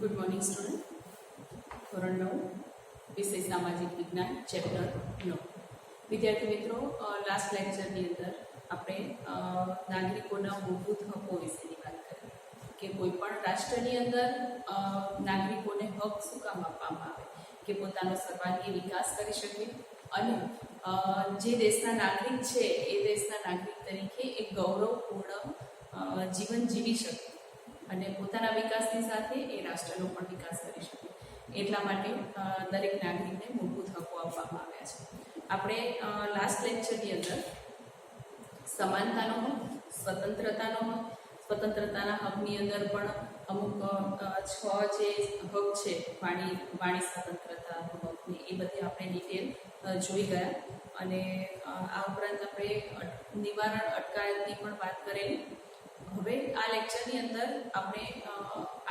Good morning student. ધોરણ 9 વિષય સામાજિક વિજ્ઞાન ચેપ્ટર 9. વિદ્યાર્થી મિત્રો, લાસ્ટ લેક્ચરની અંદર આપણે નાગરિકોના મૂળભૂત હકો વિશેની વાત કરી કે કોઈ પણ રાષ્ટ્રની અંદર નાગરિકોને હક શું કામ આપવામાં આવે કે પોતાનો સર્વાંગી વિકાસ કરી શકે અને જે દેશના નાગરિક છે એ દેશના નાગરિક તરીકે એક ગૌરવપૂર્ણ જીવન જીવી શકે અને પોતાના વિકાસની સાથે એ રાષ્ટ્રનો પણ વિકાસ કરી શકે. એટલા માટે દરેક નાગરિકને મૂળભૂત હકો આપવામાં આવ્યા છે. આપણે લાસ્ટ લેક્ચરની અંદર સમાનતાનો હક, સ્વતંત્રતાના હકની અંદર પણ અમુક 6 જે હક છે, વાણી સ્વતંત્રતા હકની, એ બધી આપણે ડિટેલ જોઈ ગયા અને આ ઉપરાંત આપણે નિવારણ અટકાયતની પણ વાત કરેલી. હવે આ લેક્ચરની અંદર આપણે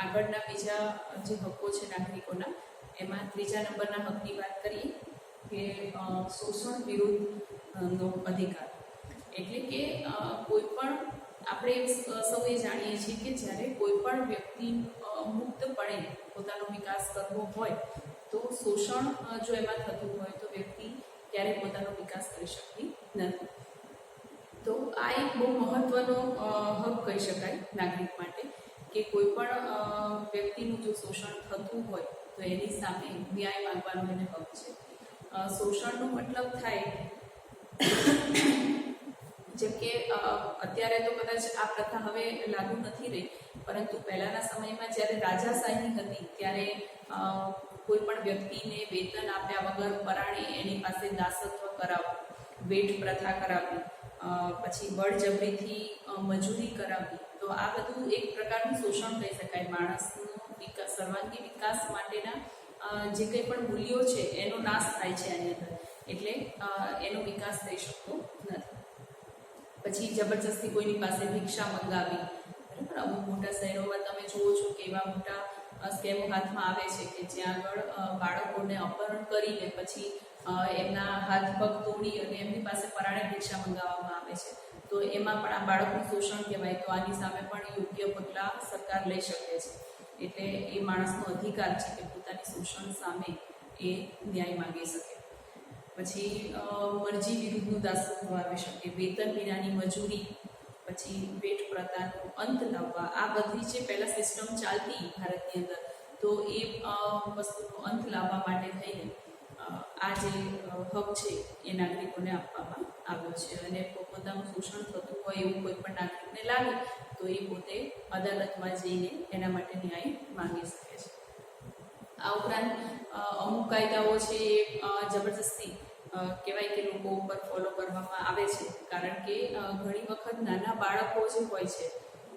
આગળના બીજા જે હકો છે નાગરિકોના, એમાં ત્રીજા નંબરના હકની વાત કરીએ કે શોષણ વિરુદ્ધનો અધિકાર. એટલે કે કોઈ પણ આપણે સૌએ જાણીએ છીએ કે જ્યારે કોઈ પણ વ્યક્તિ મુક્તપણે પોતાનો વિકાસ કરવો હોય તો શોષણ જો એમાં થતું હોય તો વ્યક્તિ ક્યારેય પોતાનો વિકાસ કરી શકતી નથી. તો આ એક બહુ મહત્વનો હક કહી શકાય નાગરિક માટે કે કોઈ પણ વ્યક્તિનું જો શોષણ થતું હોય તો એની સામે ન્યાય માંગવાનો એને હક છે. શોષણનો મતલબ થાય જેમ કે અત્યારે તો કદાચ આ પ્રથા હવે લાગુ નથી રહી, પરંતુ પહેલાના સમયમાં જ્યારે રાજાશાહી હતી ત્યારે કોઈ પણ વ્યક્તિને વેતન આપ્યા વગર પરાણે એની પાસે દાસત્વ કરાવવું, વેઠ પ્રથા કરાવવી, પછી બળજબરીથી મજૂરી કરાવવી, તો આ બધું એક પ્રકારનું શોષણ કહી શકાય. માણસનો વિકાસ, સર્વાંગી વિકાસ માટેના જે કંઈ પણ મૂલ્યો છે એનો નાશ થાય છે આની અંદર, એટલે એનો વિકાસ થઈ શકતો નથી. પછી જબરજસ્તી કોઈની પાસે ભિક્ષા મંગાવી, બરાબર. અમુક મોટા શહેરોમાં તમે જુઓ છો કે એવા મોટા સ્કેમો હાથમાં આવે છે કે જ્યાં આગળ બાળકોને અપહરણ કરીને પછી એમના હાથ પગ તોડી અને એમની પાસે પરાણે ભિક્ષા મંગાવવામાં આવે છે. તો એમાં પણ આ બાળકનું શોષણ કહેવાય. તો આની સામે પણ યોગ્ય પગલાં સરકાર લઈ શકે છે. એટલે એ માણસનો અધિકાર છે કે પોતાની શોષણ સામે એ ન્યાય માંગી શકે. પછી મરજી વિરુદ્ધનું દાસત્વ આવી શકે, વેતન વિનાની મજૂરી, પછી વેઠ પ્રથાનો અંત લાવવા. આ બધી જે પહેલાં સિસ્ટમ ચાલતી ભારતની અંદર, તો એ વસ્તુનો અંત લાવવા માટે થઈને આ જે હક છે એ નાગરિકોને આપવામાં આવ્યો છે. અને પોતાનું શોષણ થતું હોય એવું કોઈ પણ નાગરિકને લાગે તો એ પોતે અદાલતમાં જઈને એના માટે ન્યાય માંગી શકે છે. આ ઉપરાંત અમુક કાયદાઓ છે એ જબરજસ્તી કહેવાય કે લોકો ઉપર ફોલો કરવામાં આવે છે, કારણ કે ઘણી વખત નાના બાળકો જે હોય છે,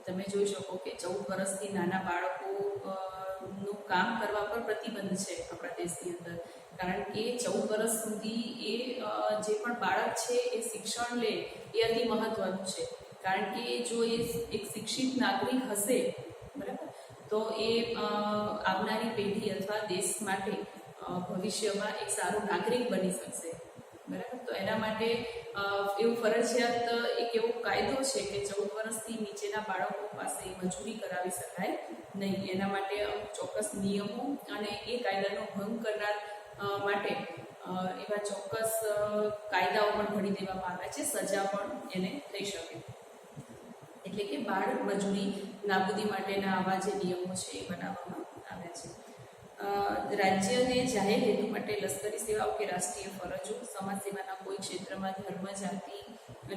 તમે જોઈ શકો કે 14 વર્ષથી નાના બાળકોનું કામ કરવા પર પ્રતિબંધ છે આપણા દેશની અંદર. કારણ કે 14 વર્ષ સુધી એ જે પણ બાળક છે એ શિક્ષણ લે એ અતિ મહત્વનું છે. કારણ કે જો એ એક શિક્ષિત નાગરિક હશે, બરાબર, તો એ આવનારી પેઢી અથવા દેશ માટે ભવિષ્યમાં એક સારો નાગરિક બની શકશે, બરાબર. તો એના માટે એવું ફરજિયાત એક એવો કાયદો છે કે 14 વર્ષથી નીચેના બાળકો પાસે મજૂરી કરાવી શકાય નહીં. એના માટે ચોક્કસ નિયમો અને એ કાયદાનો ભંગ કરનાર માટે એવા ચોક્કસ કાયદાઓ પણ ઘડી દેવામાં આવ્યા છે, સજા પણ એને થઈ શકે. એટલે કે બાળ મજૂરી નાબૂદી માટેના આવા જે નિયમો છે એ બનાવવામાં આવ્યા છે. રાજ્યને જાહેર હેતુ માટે લશ્કરી સેવાઓ કે રાષ્ટ્રીય ફરજો, સમાજ સેવાના કોઈ ક્ષેત્રમાં ધર્મ, જાતિ,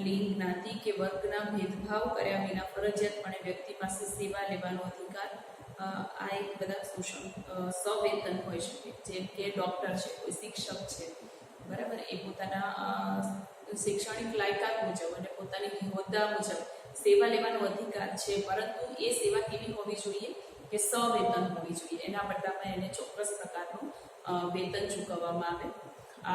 લિંગ, જ્ઞાતિ કે વર્ગના ભેદભાવ કર્યા વિના ફરજિયાતપણે વ્યક્તિ પાસે સેવા લેવાનો અધિકાર. આ એક બધા શોષણ સવેતન હોઈ શકે. જેમ કે ડૉક્ટર છે, કોઈ શિક્ષક છે, બરાબર, એ પોતાના શૈક્ષણિક લાયકાત મુજબ અને પોતાની હોદ્દા મુજબ સેવા લેવાનો અધિકાર છે, પરંતુ એ સેવા કેવી હોવી જોઈએ કે સવેતન હોવી જોઈએ. એના બદલામાં એને ચોક્કસ પ્રકારનું વેતન ચૂકવવામાં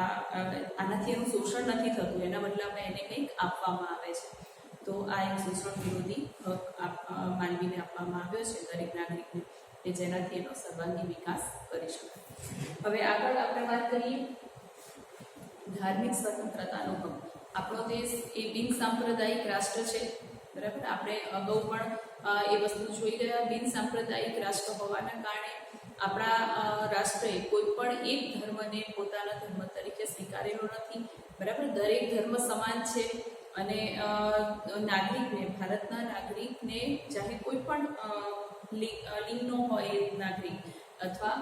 આવે. આનાથી એનું શોષણ નથી થતું, એના બદલામાં એને કંઈક આપવામાં આવે છે. તો આ એક શોષણ વિરોધી હક માનવીને આપવામાં આવ્યો છે દરેક નાગરિકને, કે જેનાથી એનો સર્વાંગી વિકાસ કરી શકાય. હવે આગળ આપણે વાત કરીએ ધાર્મિક સ્વતંત્રતાનો હક. આપણો દેશ એ બિન સાંપ્રદાયિક રાષ્ટ્ર છે, બરાબર. આપણે અગાઉ પણ એ વસ્તુ જોઈ ગયા. બિન સાંપ્રદાયિક રાષ્ટ્ર હોવાના કારણે આપણા રાષ્ટ્રએ કોઈ પણ એક ધર્મને પોતાના ધર્મ તરીકે સ્વીકારેલો નથી. બરાબર, દરેક ધર્મ સમાન છે અને નાગરિકને, ભારતના નાગરિકને ચાહે કોઈ પણ લિંગનો હોય નાગરિક અથવા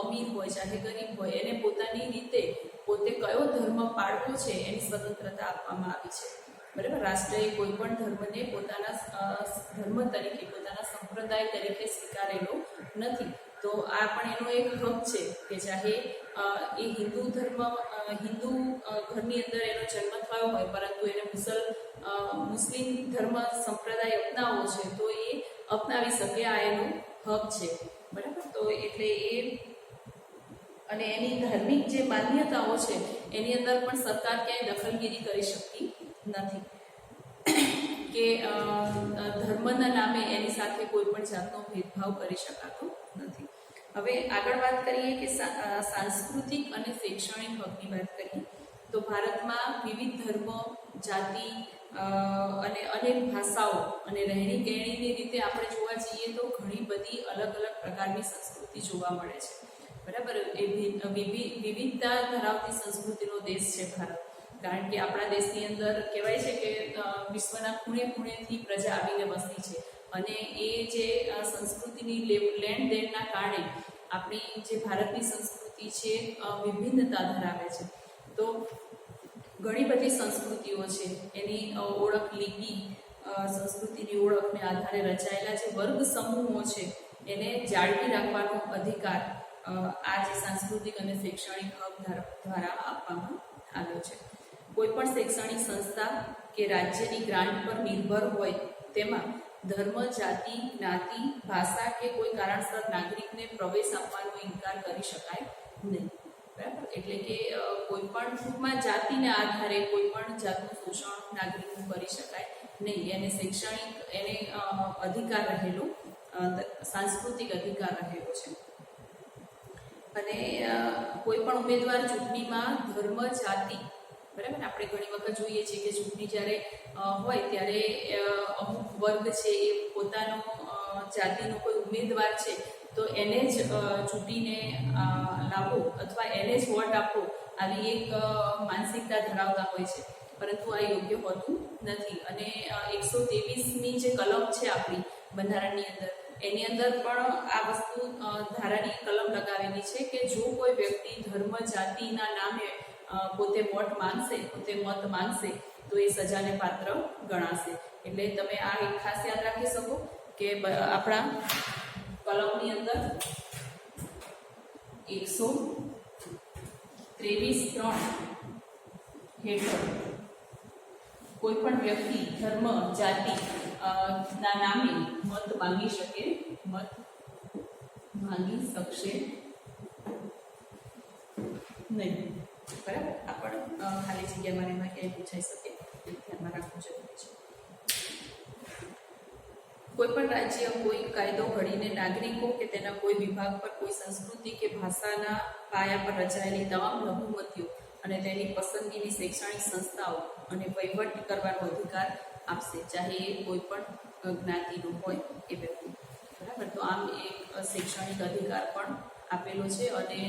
અમીર હોય ચાહે ગરીબ હોય, એને પોતાની રીતે પોતે કયો ધર્મ પાળવો છે એની સ્વતંત્રતા આપવામાં આવી છે. બરાબર, રાષ્ટ્રએ કોઈ પણ ધર્મને પોતાના ધર્મ તરીકે, પોતાના સંપ્રદાય તરીકે સ્વીકારેલો નથી. તો આ પણ એનો એક હક છે કે ચાહે એ હિન્દુ ઘરની અંદર એનો જન્મ થયો હોય, પરંતુ એને મુસ્લિમ ધર્મ સંપ્રદાય અપનાવવો છે તો એ અપનાવી શકે, આ એનો હક છે. બરાબર, તો એટલે એ અને એની ધાર્મિક જે માન્યતાઓ છે એની અંદર પણ સરકાર ક્યાંય દખલગીરી કરી શકતી નથી કે ધર્મના નામે એની સાથે કોઈ પણ જાતનો ભેદભાવ કરી શકાતો નથી. હવે આગળ વાત કરીએ કે સાંસ્કૃતિક અને શૈક્ષણિક હકની વાત કરીએ તો ભારતમાં વિવિધ ધર્મ, જાતિ અને અનેક ભાષાઓ અને રહેણી કહેણીની રીતે આપણે જોવા જઈએ તો ઘણી બધી અલગ અલગ પ્રકારની સંસ્કૃતિ જોવા મળે છે. બરાબર, એ વિવિધતા ધરાવતી સંસ્કૃતિનો દેશ છે ભારત. કારણ કે આપણા દેશની અંદર કહેવાય છે કે વિશ્વના ખૂણે ખૂણેથી પ્રજા આવીને વસતી છે અને એ જે સંસ્કૃતિની લેણ દેણના કારણે આપણી જે ભારતની સંસ્કૃતિ છે વિભિન્નતા ધરાવે છે. તો ઘણી બધી સંસ્કૃતિઓ છે, એની ઓળખ લીગી સંસ્કૃતિની ઓળખને આધારે રચાયેલા જે વર્ગ સમૂહો છે એને જાળવી રાખવાનો અધિકાર આ જે સાંસ્કૃતિક અને શૈક્ષણિક હક દ્વારા આપવામાં આવ્યો છે. કોઈ પણ શૈક્ષણિક સંસ્થા કે રાજ્યની ગ્રાન્ટ પર નિર્ભર હોય તેમાં ધર્મ, જાતિ, જ્ઞાતિ, ભાષા કે કોઈ કારણસર નાગરિકને પ્રવેશ આપવાનો ઇનકાર કરી શકાય નહીં. બરાબર, એટલે કે કોઈ પણ ટૂંકમાં જાતિના આધારે કોઈ પણ જાતનું શોષણ નાગરિકનું કરી શકાય નહીં. એને શૈક્ષણિક એને અધિકાર રહેલો, સાંસ્કૃતિક અધિકાર રહેલો છે. અને કોઈ પણ ઉમેદવાર ચૂંટણીમાં ધર્મ, જાતિ, બરાબર, આપણે ઘણી વખત જોઈએ છીએ કે ચૂંટણી જ્યારે હોય ત્યારે અમુક વર્ગ છે એ પોતાનો જાતિનો કોઈ ઉમેદવાર છે તો એને જ ચૂંટીને લાવવો અથવા એને જ વોટ આપવો, આવી એક માનસિકતા ધરાવતા હોય છે. પરંતુ આ યોગ્ય હોતું નથી. અને 123મી જે કલમ છે આપણી બંધારણની અંદર, એની અંદર પણ આ વસ્તુ ધારાની કલમ લગાવેલી છે કે જો કોઈ વ્યક્તિ ધર્મ, જાતિના નામે પોતે વોટ માંગશે, પોતે મત માંગશે તો એ સજાને પાત્ર ગણાશે. એટલે તમે આ એક ખાસ યાદ રાખી શકો કે આપણા કલમની અંદર 123(3) હેઠળ કોઈ પણ વ્યક્તિ ધર્મ, જાતિ ના નામે મત માંગી શકશે નહીં. બરાબર, આ પણ ખાલી જગ્યામાં એમાં ક્યાંય પૂછાઈ શકે, ધ્યાનમાં રાખવું જરૂરી છે. કોઈ પણ રાજ્ય કોઈ કાયદો ઘડીને નાગરિકો કે તેના કોઈ વિભાગ પર કોઈ સંસ્કૃતિ કે ભાષાના પાયા પર રચાયેલી તમામ લઘુમતીઓ અને તેની પસંદગીની શૈક્ષણિક સંસ્થાઓ અને વહીવટ કરવાનો અધિકાર આપશે, ચાહે એ કોઈ પણ જ્ઞાતિનો હોય એ વ્યક્તિ. બરાબર, તો આમ એક શૈક્ષણિક અધિકાર પણ આપેલો છે અને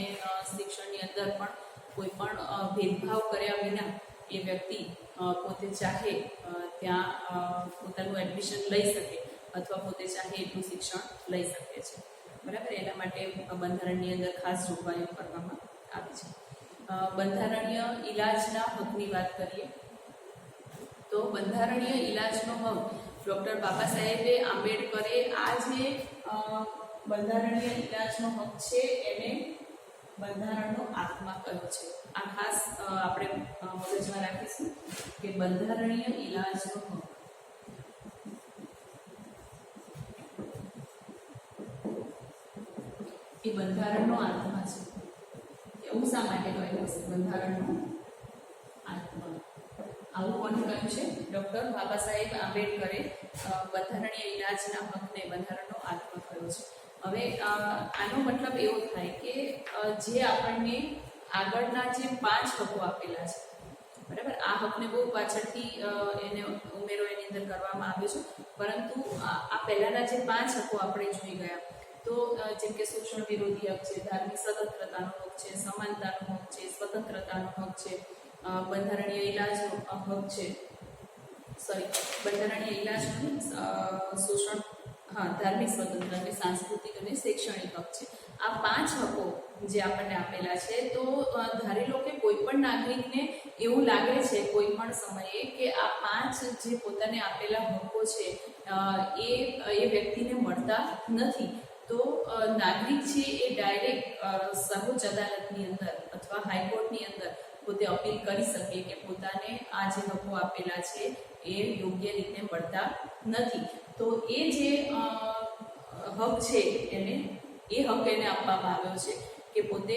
શિક્ષણની અંદર પણ કોઈ પણ ભેદભાવ કર્યા વિના એ વ્યક્તિ પોતે ચાહે ત્યાં પોતાનું એડમિશન લઈ શકે અથવા પોતે ચાહે એટલું શિક્ષણ લઈ શકે છે. બરાબર, એના માટે બંધારણની અંદર ખાસ જોગવાઈઓ કરવામાં આવી છે. બંધારણીય ઇલાજના હકની વાત કરીએ તો બંધારણીય ઇલાજનો હક ડૉક્ટર બાબા સાહેબે આંબેડકરે આ જે બંધારણીય ઇલાજનો હક છે એને બંધારણનો આત્મા કહ્યો છે. આ ખાસ આપણે મગજમાં રાખીશું કે બંધારણીય ઇલાજનો હક એ બંધારણનો આત્મા છે. એવું શા માટે કહ્યું હશે બંધારણનો આત્મા? આવું કોને કહ્યું છે? ડૉક્ટર બાબા સાહેબ આંબેડકરે બંધારણીય ઇલાજના હકને બંધારણનો આત્મા કહ્યો છે. હવે આનો મતલબ એવો થાય કે જે આપણને આગળના જે 5 હકો આપેલા છે, બરાબર, આ હકને બહુ પાછળથી એને ઉમેરો એની અંદર કરવામાં આવ્યો છે. પરંતુ આ પહેલાના જે 5 હકો આપણે જોઈ ગયા, તો જેમ કે શોષણ વિરોધી હક છે, ધાર્મિક સ્વતંત્રતાનો હક છે, સમાનતાનો હક છે, સ્વતંત્રતાનો હક છે, બંધારણીય ઇલાજનો હક છે, બંધારણીય ઇલાજનો શોષણ, ધાર્મિક સ્વતંત્રતા અને સાંસ્કૃતિક અને શૈક્ષણિક હક છે. આ 5 હકો જે આપણને આપેલા છે, તો ધારી લો કે કોઈ પણ નાગરિકને એવું લાગે છે કોઈ પણ સમયે કે આ 5 જે પોતાને આપેલા હકો છે એ વ્યક્તિને મળતા નથી, તો નાગરિક છે એ ડાયરેક્ટ સર્વોચ્ચ અદાલતની અંદર અથવા હાઈકોર્ટની અંદર પોતે અપીલ કરી શકે કે પોતાને આ જે હકો આપેલા છે એ યોગ્ય રીતે મળતા નથી. તો એ જે હક છે એ હક એને આપવામાં આવ્યો છે કે પોતે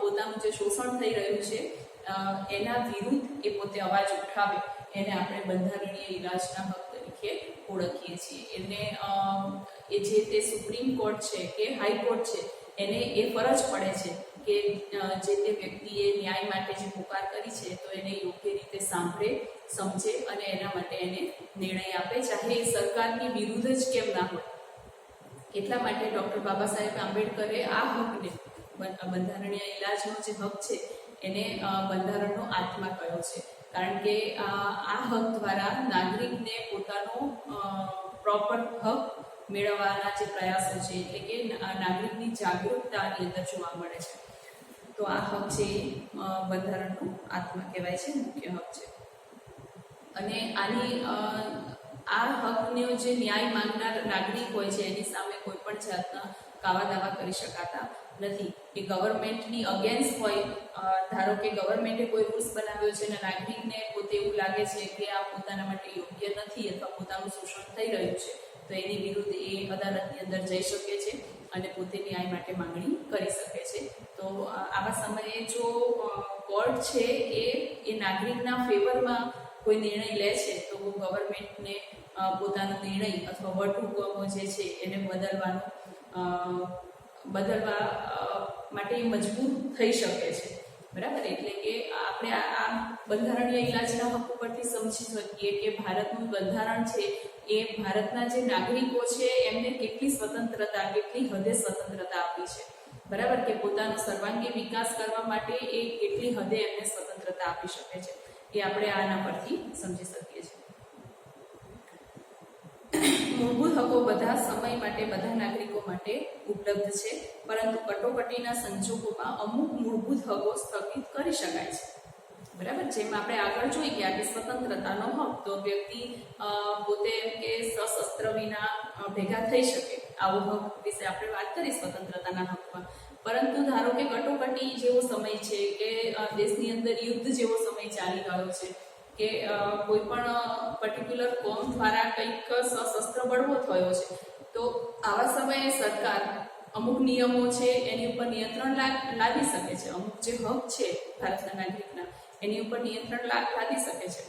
પોતાનું જે શોષણ થઈ રહ્યું છે એના વિરુદ્ધ એ પોતે અવાજ ઉઠાવે. એને આપણે બંધારણીય ઇલાજના હક તરીકે ઓળખીએ છીએ. એને એ જે તે સુપ્રીમ કોર્ટ છે કે હાઈકોર્ટ છે એને એ ફરજ પડે છે કે જે તે વ્યક્તિએ ન્યાય માટે જે પુકાર કરી છે તો એને યોગ્ય રીતે સાંભળે, સમજે અને એના માટે એને નિર્ણય આપે, ચાહે એ સરકારની વિરુદ્ધ જ કેમ ના હોય. એટલા માટે ડૉક્ટર બાબા સાહેબ આંબેડકરે આ હકને, બંધારણીય ઇલાજનો જે હક છે એને બંધારણનો આત્મા કહ્યો છે. કારણ કે આ હક દ્વારા નાગરિકને પોતાનો પ્રોપર હક મેળવવાના જે પ્રયાસો છે, એટલે કે નાગરિકની જાગૃતતાની અંદર જોવા મળે છે. તો આ હક છે બંધારણનો આત્મા કહેવાય છે, મુખ્ય હક છે. અને આની આ હકનો જે ન્યાય માંગનાર નાગરિક હોય છે એની સામે કોઈ પણ જાતના કાવા દાવા કરી શકાતા નથી. એ ગવર્મેન્ટની અગેન્સ્ટ હોય, ધારો કે ગવર્મેન્ટે કોઈ રૂલ્સ બનાવ્યો છે અને નાગરિકને પોતે એવું લાગે છે કે આ પોતાના માટે યોગ્ય નથી અથવા પોતાનું શોષણ થઈ રહ્યું છે, તો એની વિરુદ્ધ એ અદાલતની અંદર જઈ શકે છે અને પોતે ન્યાય માટે માંગણી કરી શકે છે. તો આવા સમયે જો કોર્ટ છે એ નાગરિકના ફેવરમાં કોઈ નિર્ણય લે છે તો ગવર્મેન્ટને પોતાનો નિર્ણય અથવા વટહુકમો જે છે એને બદલવા માટે મજબૂર થઈ શકે છે. બરાબર? એટલે કે આપણે આ બંધારણીય ઇલાજના હક ઉપરથી સમજી શકીએ કે ભારતનું બંધારણ છે એ ભારતના જે નાગરિકો છે એમને કેટલી સ્વતંત્રતા, કેટલી હદે સ્વતંત્રતા આપી છે. બરાબર? કે પોતાનો સર્વાંગી વિકાસ કરવા માટે એ કેટલી હદે એમને સ્વતંત્રતા આપી શકે છે, એ આપણે આના પરથી સમજી શકીએ છીએ. મૂળભૂત હકો બધા સમય માટે, બધા નાગરિકો માટે ઉપલબ્ધ છે, પરંતુ કટોકટીના સંજોગોમાં અમુક મૂળભૂત હકો સ્થગિત કરી શકાય છે. બરાબર? જેમ આપણે આગળ જોઈ ગયા કે સ્વતંત્રતાનો હક, તો વ્યક્તિ પોતે કે સશસ્ત્ર વિના ભેગા થઈ શકે, આવો હક વિશે આપણે વાત કરી સ્વતંત્રતાના હકમાં. પરંતુ ધારો કે કટોકટી જેવો સમય છે કે દેશની અંદર યુદ્ધ જેવો સમય ચાલી રહ્યો છે કે કોઈ પણ પર્ટિક્યુલર કોમ દ્વારા કંઈક સશસ્ત્ર બળવો થયો છે, તો આવા સમયે સરકાર અમુક નિયમો છે એની ઉપર નિયંત્રણ લાવી શકે છે. અમુક જે હક છે ભારતના નાગરિકના એની ઉપર નિયંત્રણ લાવી શકે છે.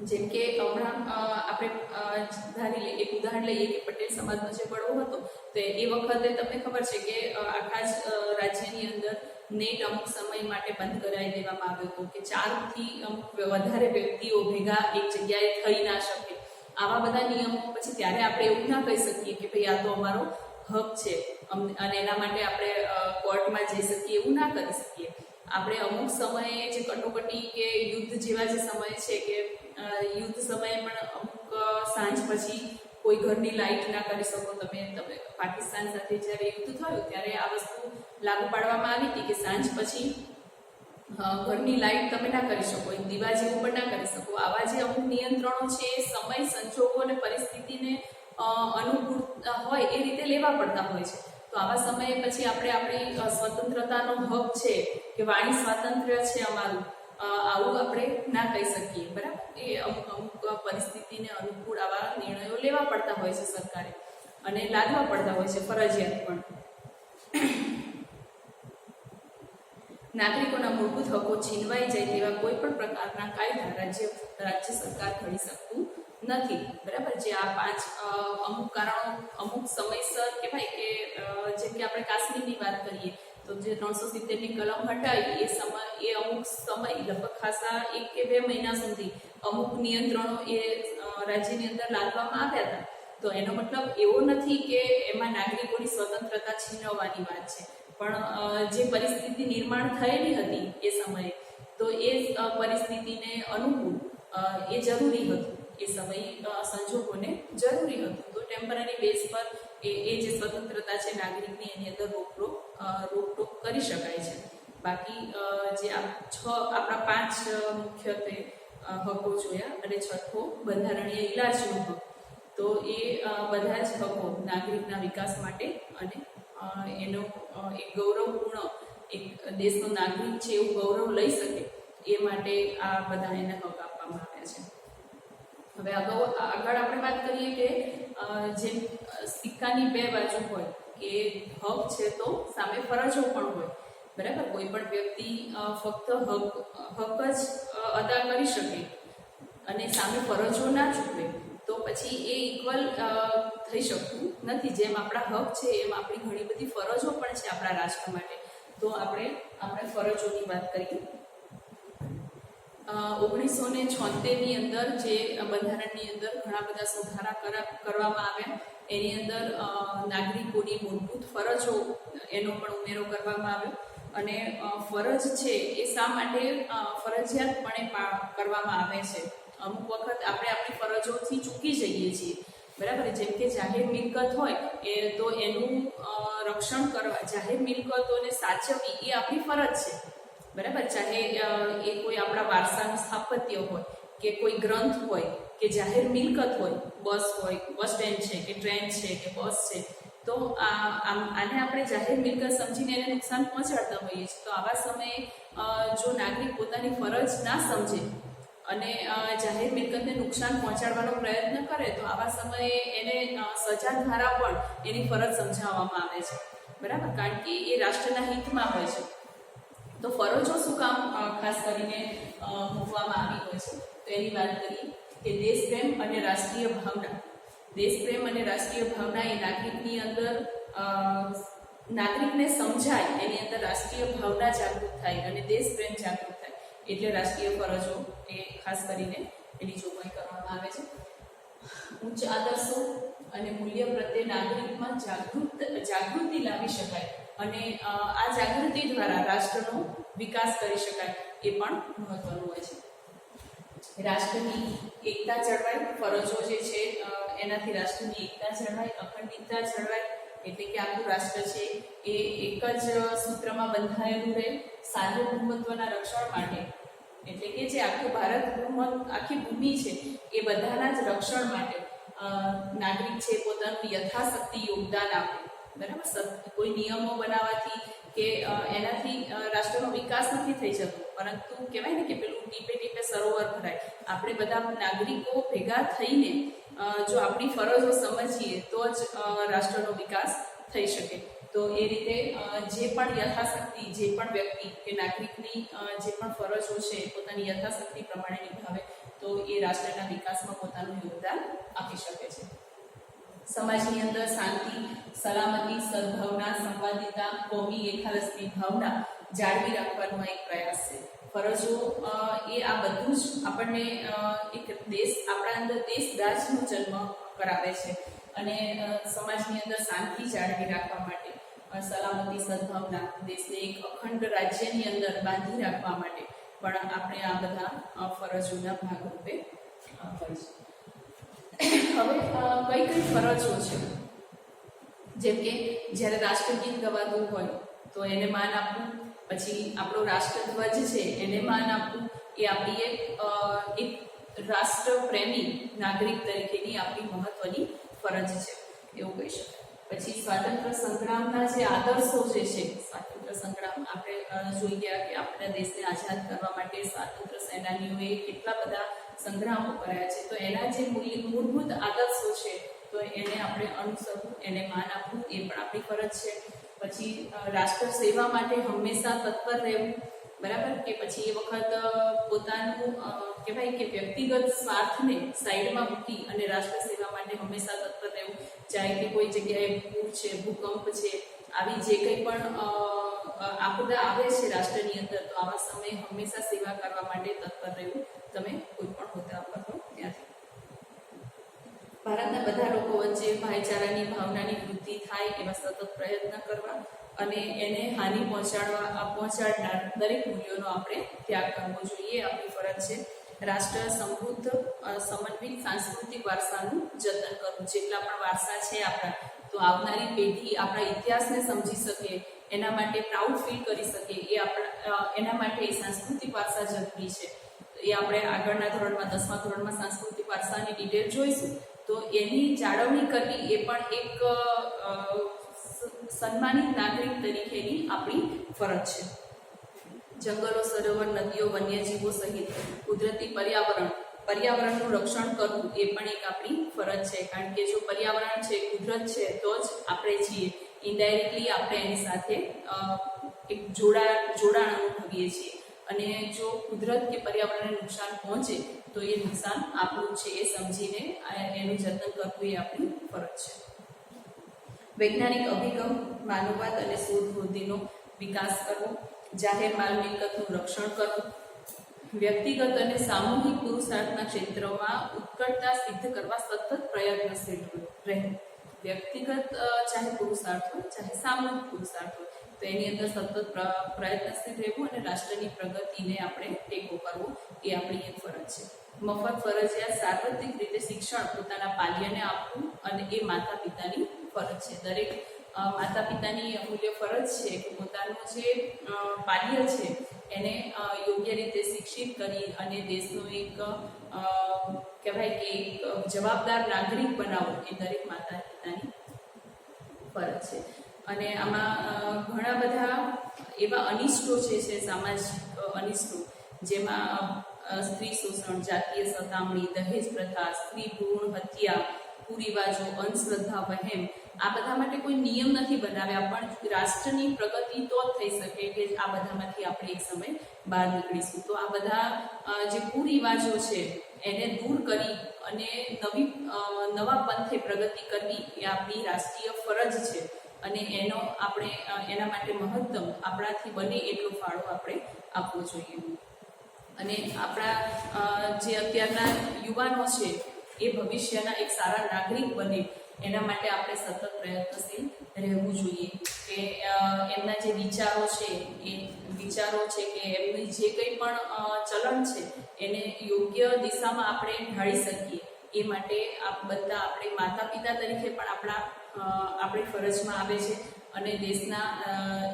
જેમ કે હમણાં આપણે ધારી લઈએ, એક ઉદાહરણ લઈએ કે પટેલ સમાજનો જે બળવો હતો, તો એ વખતે તમને ખબર છે કે આખા જ રાજ્યની અંદર નેટ અમુક સમય માટે બંધ કરાવી દેવામાં આવ્યો હતો કે 4 થી અમુક વધારે વ્યક્તિઓ ભેગા એક જગ્યાએ થઈ ના શકે. આવા બધા નિયમો પછી ત્યારે આપણે એવું ના કહી શકીએ કે ભાઈ આ તો અમારો હક છે અને એના માટે આપણે કોર્ટમાં જઈ શકીએ, એવું ના કરી શકીએ. આપણે અમુક સમયે જે કટોકટી કે યુદ્ધ જેવા જે સમય છે કે યુદ્ધ સમયે પણ અમુક સાંજ પછી કોઈ ઘરની લાઇટ ના કરી શકો. તમે પાકિસ્તાન સાથે જ્યારે યુદ્ધ થયું ત્યારે આ વસ્તુ લાગુ પાડવામાં આવી હતી કે સાંજ પછી ઘરની લાઇટ તમે ના કરી શકો, એક દીવા જેવું પણ ના કરી શકો. આવા જે અમુક નિયંત્રણો છે એ સમય, સંજોગો અને પરિસ્થિતિને અનુકૂળ હોય એ રીતે લેવા પડતા હોય છે. તો આવા સમયે પછી આપણે આપણી સ્વતંત્રતાનો હક છે કે વાણી સ્વાતંત્ર્ય છે અમારું, આવું આપણે ના કહી શકીએ. બરાબર? એ અમુક પરિસ્થિતિને અનુકૂળ આવા નિર્ણયો લેવા પડતા હોય છે સરકારે અને લાદવા પડતા હોય છે ફરજિયાત પણ. નાગરિકોના મૂળભૂત હકો છીનવાઈ જાય તેવા કોઈ પણ પ્રકારના કાયદા રાજ્ય સરકાર ઘડી શકતું નથી. બરાબર? જે આ 5 અમુક કારણો અમુક સમયસર કહેવાય કે જેમ કે આપણે કાશ્મીરની વાત કરીએ તો જે 370ની કલમ હટાવી એ અમુક સમય લગભગ ખાસા 1 કે 2 મહિના સુધી અમુક નિયંત્રણો એ રાજ્યની અંદર લાદવામાં આવ્યા હતા. તો એનો મતલબ એવો નથી કે એમાં નાગરિકોની સ્વતંત્રતા છીનવવાની વાત છે, પણ જે પરિસ્થિતિ નિર્માણ થયેલી હતી એ સમયે, તો એ પરિસ્થિતિને અનુકૂળ એ જરૂરી હતું, એ સમય સંજોગોને જરૂરી હતું. તો ટેમ્પરરી બેઝ પર એ જે સ્વતંત્રતા છે નાગરિકની, એની અંદર રોકટોક કરી શકાય છે. બાકી જે આપણા 5 મુખ્યત્વે હકો જોયા, અને છઠ્ઠો બંધારણીય ઇલાજનો હક. તો એ બધા જ હકો નાગરિકના વિકાસ માટે અને એનો એક ગૌરવપૂર્ણ એક દેશનો નાગરિક છે એવું ગૌરવ લઈ શકે એ માટે આ બધા એને હક આપવામાં આવ્યા છે. હવે આગળ આપણે વાત કરીએ કે જેમ સિક્કાની 2 બાજુ હોય, કે હક છે તો સામે ફરજો પણ હોય, બરાબર. કોઈ પણ વ્યક્તિ ફક્ત હક જ અદા કરી શકે અને સામે ફરજો ના ચૂકવે તો પછી એ ઇક્વલ થઈ શકતું નથી. જેમ આપણા હક છે એમ આપણી ઘણી બધી ફરજો પણ છે આપણા રાષ્ટ્ર માટે. તો આપણે ફરજોની વાત કરીએ. 1976ની અંદર જે બંધારણની અંદર ઘણા બધા સુધારા કરવામાં આવ્યા. એની અંદર નાગરિકોની મૂળભૂત ફરજો એનો પણ ઉમેરો કરવામાં આવ્યો. અને ફરજ છે એ શા માટે ફરજિયાતપણે કરવામાં આવે છે. અમુક વખત આપણે આપણી ફરજોથી ચૂકી જઈએ છીએ, બરાબર. જેમ કે જાહેર મિલકત હોય તો એનું રક્ષણ કરવા, જાહેર મિલકતોને સાચવવી એ આપણી ફરજ છે, બરાબર. ચાહે એ કોઈ આપણા વારસાનું સ્થાપત્ય હોય, કે કોઈ ગ્રંથ હોય, કે જાહેર મિલકત હોય, બસ હોય, બસ સ્ટેન્ડ છે, કે ટ્રેન છે, કે બસ છે, તો આને આપણે જાહેર મિલકત સમજીને એને નુકસાન પહોંચાડતા હોઈએ છીએ. તો આવા સમયે જો નાગરિક પોતાની ફરજ ના સમજે અને જાહેર મિલકતને નુકસાન પહોંચાડવાનો પ્રયત્ન કરે, તો આવા સમયે એને સજા દ્વારા પણ એની ફરજ સમજાવવામાં આવે છે, બરાબર. કારણ કે એ રાષ્ટ્રના હિતમાં હોય છે. તો ફરજો શું કામ ખાસ કરીને મૂકવામાં આવી હોય છે, તો એની વાત કરીએ કે દેશપ્રેમ અને રાષ્ટ્રીય ભાવના. દેશપ્રેમ અને રાષ્ટ્રીય ભાવના એ નાગરિકની અંદર નાગરિકને સમજાય, એની અંદર રાષ્ટ્રીય ભાવના જાગૃત થાય અને દેશપ્રેમ જાગૃત થાય, એટલે રાષ્ટ્રીય ફરજો એ ખાસ કરીને એની જોગવાઈ કરવામાં આવે છે. ઉચ્ચ આદર્શો અને મૂલ્ય પ્રત્યે નાગરિકમાં જાગૃતિ લાવી શકાય અને આ જાગૃતિ દ્વારા રાષ્ટ્રનો વિકાસ કરી શકાય, એ પણ મહત્વનું હોય છે. રાષ્ટ્રની એકતા જળવાય, ફરજો જે છે એનાથી રાષ્ટ્રની એકતા જળવાય, અખંડિતતા જળવાય, એટલે કે આખું રાષ્ટ્ર છે એ એક જ સૂત્રમાં બંધાયેલું રહે. સાર્વભૌમત્વના રક્ષણ માટે, એટલે કે જે આખું ભારત આખી ભૂમિ છે એ બધાના જ રક્ષણ માટે નાગરિક છે પોતાનું યથાશક્તિ યોગદાન આપે, બરાબર. કોઈ નિયમો બનાવવાથી કે એનાથી રાષ્ટ્રનો વિકાસ નથી થઈ જતો, પરંતુ કહેવાય ને કે પેલું ટીપે ટીપે સરોવર ભરાય. આપણે બધા નાગરિકો ભેગા થઈને જો આપણી ફરજો સમજીએ તો જ રાષ્ટ્રનો વિકાસ થઈ શકે. તો એ રીતે જે પણ યથાશક્તિ, જે પણ વ્યક્તિ કે નાગરિકની જે પણ ફરજો છે પોતાની યથાશક્તિ પ્રમાણે નિભાવે તો એ રાષ્ટ્રના વિકાસમાં પોતાનું યોગદાન આપી શકે છે. સમાજની અંદર શાંતિ, સલામતી, સદભાવના, સંવાદિતા, કોમી એકાદશની ભાવના જાળવી રાખવાનો એક પ્રયાસ છે. ફરજો એ આ બધું જ આપણને એક આપણા અંદર દેશ રાજનો જન્મ કરાવે છે અને સમાજની અંદર શાંતિ જાળવી રાખવા માટે, સલામતી, સદભાવના, દેશને એક અખંડ રાજ્યની અંદર બાંધી રાખવા માટે પણ આપણે આ બધા ફરજોના ભાગરૂપે હોય છે. હવે કઈ ફરજો છે, જેમ કે જ્યારે રાષ્ટ્રગીત ગવાતું હોય તો એને માન આપવું, પછી આપણો રાષ્ટ્રધ્વજ છે એને માન આપવું, એ આપણી એક રાષ્ટ્રપ્રેમી નાગરિક તરીકેની આપણી મહત્વની ફરજ છે એવું કહી શકાય. પછી સ્વાતંત્ર્ય સંગ્રામના જે આદર્શો જે છે, સ્વાતંત્ર્ય સંગ્રામ આપણે જોઈ ગયા કે આપણા દેશને આઝાદ કરવા માટે સ્વાતંત્ર્ય સેનાનીઓએ કેટલા બધા સંગ્રામો કર્યા છે. તો એના જે મૂળભૂત આદર્શો છે તો એને આપણે અનુસરવું, એને માન આપવું, એ પણ આપણી ફરજ છે. પછી રાષ્ટ્ર સેવા માટે હંમેશા તત્પર રહેવું, બરાબર. કે પછી એ વખત પોતાનું કહેવાય કે વ્યક્તિગત સ્વાર્થને સાઈડમાં મૂકી અને રાષ્ટ્ર સેવા માટે હંમેશા તત્પર રહેવું. ચાહે કે કોઈ જગ્યાએ પૂર છે, ભૂકંપ છે, આવી જે કંઈ પણ આપદા આવે છે રાષ્ટ્રની અંદર, તો આવા સમયે હંમેશા સેવા કરવા માટે તત્પર રહેવું, તમે કોઈ પણ હોદ્દા પર હો ત્યાંથી. ભારતના બધા લોકો વચ્ચે ભાઈચારાની ભાવનાની વૃદ્ધિ થાય એવા સતત પ્રયત્ન કરવા અને એને હાનિ પહોંચાડનાર દરેક મૂલ્યોનો આપણે ત્યાગ કરવો જોઈએ, આપણી ફરજ છે. રાષ્ટ્ર સમૃદ્ધ સમન્વિત સાંસ્કૃતિક વારસાનું જતન કરવું. જેટલા પણ વારસા છે આપણા, તો આવનારી પેઢી આપણા ઇતિહાસને સમજી શકે, એના માટે પ્રાઉડ ફીલ કરી શકે, એ આપણા એના માટે એ સાંસ્કૃતિક વારસા જરૂરી છે. એ આપણે આગળના ધોરણમાં 10મા ધોરણમાં સાંસ્કૃતિક વારસાની ડિટેલ જોઈશું. તો એની જાળવણી કરવી એ પણ એક સન્માનિત નાગરિક તરીકેની આપણી ફરજ છે. જંગલો, સરોવર, નદીઓ, વન્યજીવો સહિત કુદરતી પર્યાવરણનું રક્ષણ કરવું એ પણ એક આપણી ફરજ છે. કારણ કે જો પર્યાવરણ છે, કુદરત છે, તો જ આપણે છીએ. ઇનડાયરેક્ટલી આપણે એની સાથે એક જોડાણ અનુભવીએ છીએ. અને જો કુદરત કે પર્યાવરણને નુકસાન પહોંચે તો એ નુકસાન આપણું છે એ સમજીને એનું જતન કરવું એ આપણી ફરજ છે. વૈજ્ઞાનિક અભિગમ, માનવવાદ અને શોધ વૃદ્ધિનો વિકાસ કરવો. જાહેર માલ મિલકતનું રક્ષણ કરવું. વ્યક્તિગત અને સામૂહિક પુરુષાર્થના ક્ષેત્રમાં ઉત્કટતા સિદ્ધ કરવા સતત પ્રયત્નશીલ રહેવું. વ્યક્તિગત ચાહે પુરુષાર્થ હોય, ચાહે સામૂહિક પુરુષાર્થ હોય, તો એની અંદર સતત પ્રયત્નશીલ રહેવું અને રાષ્ટ્રની પ્રગતિને આપણે ટેકો કરવો એ આપણી એક ફરજ છે. મફત ફરજિયાત સાર્વત્રિક રીતે શિક્ષણ પોતાના પાલ્યને આપવું અને એ માતા પિતાની ફરજ છે. દરેક માતા પિતાની અમૂલ્ય ફરજ છે કે પોતાનું જે પાલ્ય છે એને યોગ્ય રીતે શિક્ષિત કરી અને દેશનો એક કહેવાય કે એક જવાબદાર નાગરિક બનાવવો એ દરેક માતા પિતાની ફરજ છે. અને આમાં ઘણા બધા એવા અનિષ્ટો છે સામાજિક અનિષ્ટો, જેમાં સ્ત્રી શોષણ, જાતીય સતામણી, દહેજ પ્રથા, સ્ત્રી ભ્રૂણ હત્યા, કુરિવાજો, અંધશ્રદ્ધા, વહેમ, આ બધા માટે કોઈ નિયમ નથી બનાવ્યા, પણ રાષ્ટ્રની પ્રગતિ તો જ થઈ શકે કે આ બધામાંથી આપણે એક સમય બહાર નીકળીશું. તો આ બધા જે કુરિવાજો છે એને દૂર કરી અને નવા પંથે પ્રગતિ કરવી એ આપણી રાષ્ટ્રીય ફરજ છે. અને એના માટે મહત્તમ આપણાથી બને એટલો ફાળો આપણે આપવો જોઈએ. અને આપણા જે અત્યારના યુવાનો છે એ ભવિષ્યના એક સારા નાગરિક બને એના માટે આપણે સતત પ્રયત્નશીલ રહેવું જોઈએ. કે એમના જે વિચારો છે કે એમની જે કંઈ પણ ચલણ છે એને યોગ્ય દિશામાં આપણે ઢાળી શકીએ એ માટે બધા આપણે માતા પિતા તરીકે પણ આપણી ફરજમાં આવે છે અને દેશના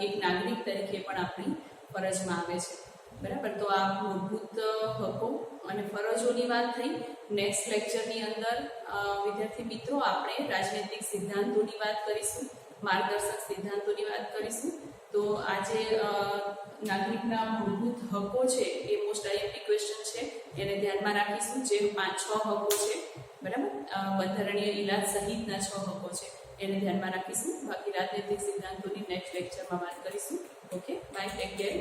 એક નાગરિક તરીકે પણ આપણી ફરજમાં આવે છે. બરાબર. તો આ મૂળભૂત હકો અને ફરજોની વાત થઈ. નેક્સ્ટ લેક્ચરની અંદર વિદ્યાર્થી મિત્રો આપણે રાજનૈતિક સિદ્ધાંતોની વાત કરીશું, માર્ગદર્શક સિદ્ધાંતોની વાત કરીશું. તો આજે નાગરિકના મૂળભૂત હકો છે એ મોસ્ટ આઈએમપી ક્વેશ્ચન છે, એને ધ્યાનમાં રાખીશું. જે 5-6 હકો છે, બરાબર, બંધારણીય ઇલાજ સહિતના 6 હકો છે એને ધ્યાનમાં રાખીશું. બાકી રાજનૈતિક સિદ્ધાંતોની નેક્સ્ટ લેક્ચરમાં વાત કરીશું. Okay, bye, take care.